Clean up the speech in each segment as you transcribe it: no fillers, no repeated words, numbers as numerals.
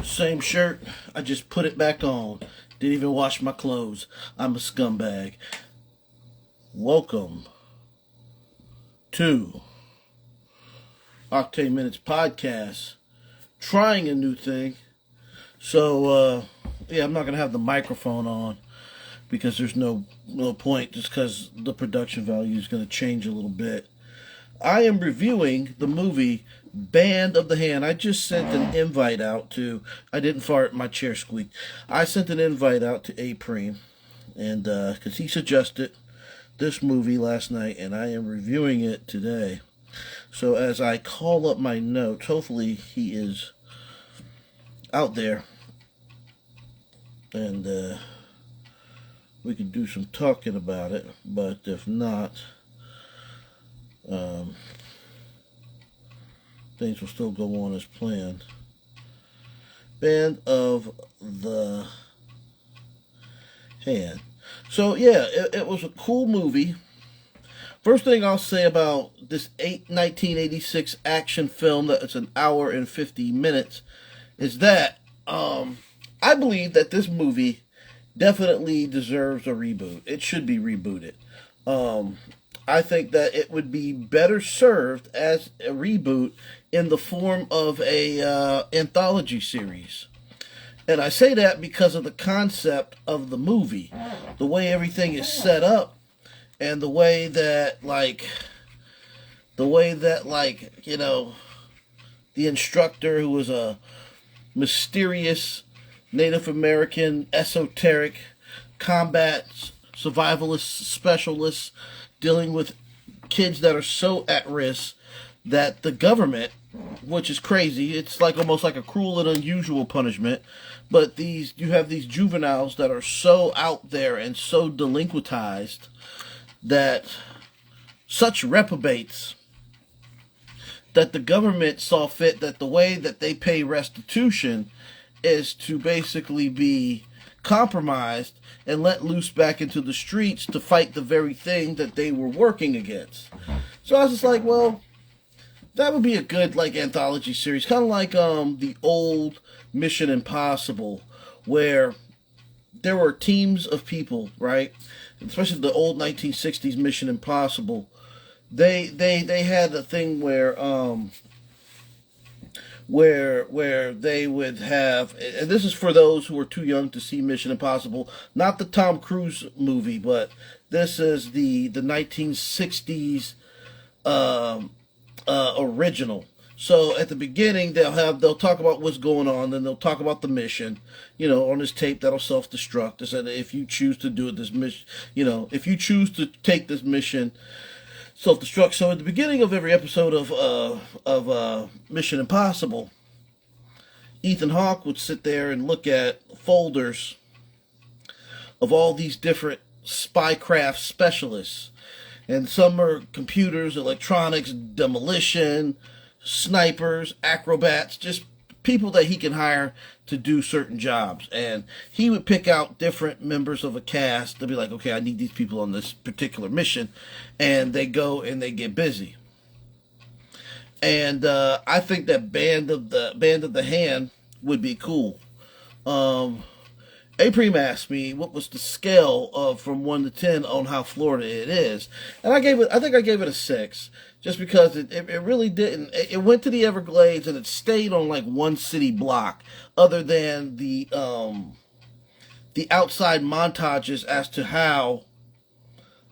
Same shirt, I just put it back on. Didn't even wash my clothes. I'm a scumbag. Welcome to Oktane Minutes podcast. Trying a new thing. So, I'm not going to have the microphone on because there's no point, just because the production value is going to change a little bit. I am reviewing the movie Band of the Hand. I just sent an invite out to, I didn't fart, my chair squeaked. I sent an invite out to Apreme, and because he suggested this movie last night, and I am reviewing it today. So as I call up my notes, hopefully he is out there, and we can do some talking about it. But if not, things will still go on as planned. Band of the Hand. So yeah, it was a cool movie. First thing I'll say about this 1986 action film that it's an hour and 50 minutes is that I believe that this movie definitely deserves a reboot. It should be rebooted. I think that it would be better served as a reboot in the form of a anthology series. And I say that because of the concept of the movie, the way everything is set up, and the way that the instructor, who was a mysterious Native American esoteric combat survivalist specialist dealing with kids that are so at risk that the government, which is crazy, it's like almost like a cruel and unusual punishment, but you have these juveniles that are so out there and so delinquentized that such reprobates that the government saw fit that the way that they pay restitution is to basically be compromised and let loose back into the streets to fight the very thing that they were working against. So I was just like, well, that would be a good anthology series, kind of like the old Mission Impossible, where there were teams of people, right? Especially the old 1960s Mission Impossible. They had a thing where they would have, and this is for those who are too young to see Mission Impossible, not the Tom Cruise movie, but this is the 1960s original. So at the beginning, they'll talk about what's going on, then they'll talk about the mission, on this tape that'll self-destruct. They said if you choose to do it, this mission, if you choose to take this mission, self-destruct. So at the beginning of every episode of Mission Impossible, Ethan Hawke would sit there and look at folders of all these different spycraft specialists. And some are computers, electronics, demolition, snipers, acrobats, just people that he can hire to do certain jobs. And he would pick out different members of a cast to be like, okay, I need these people on this particular mission. And they go and they get busy. And I think that Band of the Hand would be cool. Apreme asked me what was the scale of from 1 to 10 on how Florida it is. And I think I gave it a 6. Just because it really didn't. It went to the Everglades and it stayed on one city block, other than the outside montages as to how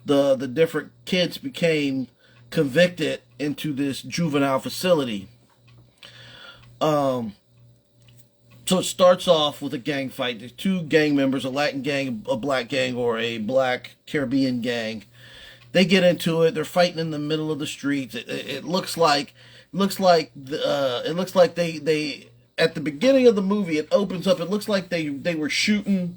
the different kids became convicted into this juvenile facility. So it starts off with a gang fight. There's 2 gang members, a Latin gang, a black gang, or a black Caribbean gang. They get into it. They're fighting in the middle of the streets. It looks like they at the beginning of the movie, it opens up. It looks like they were shooting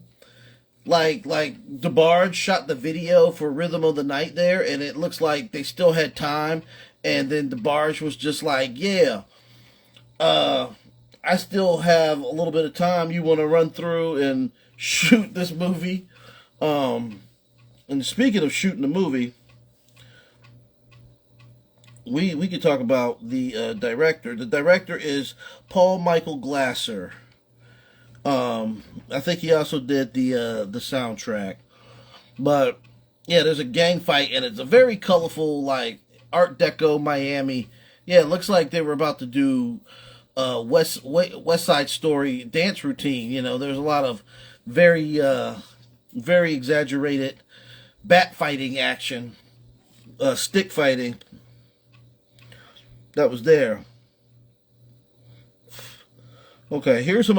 like DeBarge shot the video for Rhythm of the Night there, and it looks like they still had time. And then DeBarge was just like, yeah, I still have a little bit of time. You want to run through and shoot this movie? And speaking of shooting the movie, we could talk about the director. The director is Paul Michael Glasser. I think he also did the soundtrack. But yeah, there's a gang fight, and it's a very colorful, like Art Deco Miami. Yeah, it looks like they were about to do West Side Story dance routine. You know, there's a lot of very very exaggerated bat fighting action, stick fighting that was there. Okay, here's some